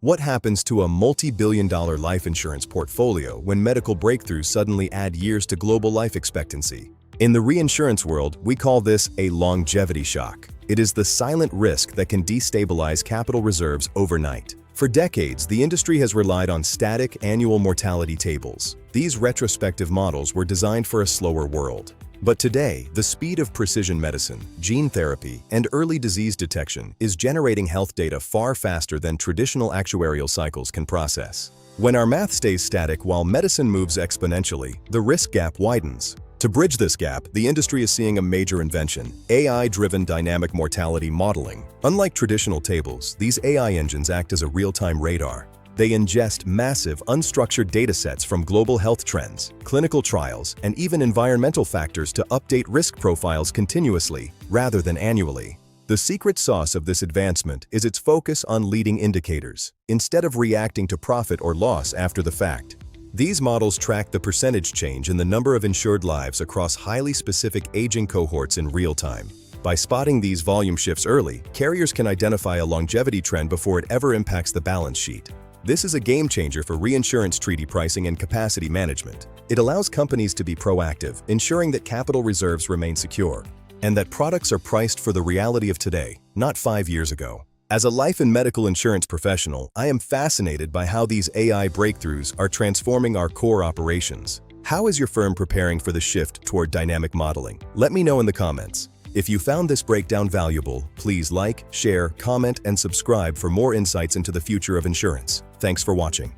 What happens to a multi-billion-dollar life insurance portfolio when medical breakthroughs suddenly add years to global life expectancy? In the reinsurance world, we call this a longevity shock. It is the silent risk that can destabilize capital reserves overnight. For decades, the industry has relied on static annual mortality tables. These retrospective models were designed for a slower world. But today, the speed of precision medicine, gene therapy, and early disease detection is generating health data far faster than traditional actuarial cycles can process. When our math stays static while medicine moves exponentially, the risk gap widens. To bridge this gap, the industry is seeing a major invention: AI-driven dynamic mortality modeling. Unlike traditional tables, these AI engines act as a real-time radar. They ingest massive, unstructured datasets from global health trends, clinical trials, and even environmental factors to update risk profiles continuously, rather than annually. The secret sauce of this advancement is its focus on leading indicators, instead of reacting to profit or loss after the fact. These models track the percentage change in the number of insured lives across highly specific aging cohorts in real time. By spotting these volume shifts early, carriers can identify a longevity trend before it ever impacts the balance sheet. This is a game changer for reinsurance treaty pricing and capacity management. It allows companies to be proactive, ensuring that capital reserves remain secure, and that products are priced for the reality of today, not 5 years ago. As a life and medical insurance professional, I am fascinated by how these AI breakthroughs are transforming our core operations. How is your firm preparing for the shift toward dynamic modeling? Let me know in the comments. If you found this breakdown valuable, please like, share, comment, and subscribe for more insights into the future of insurance. Thanks for watching.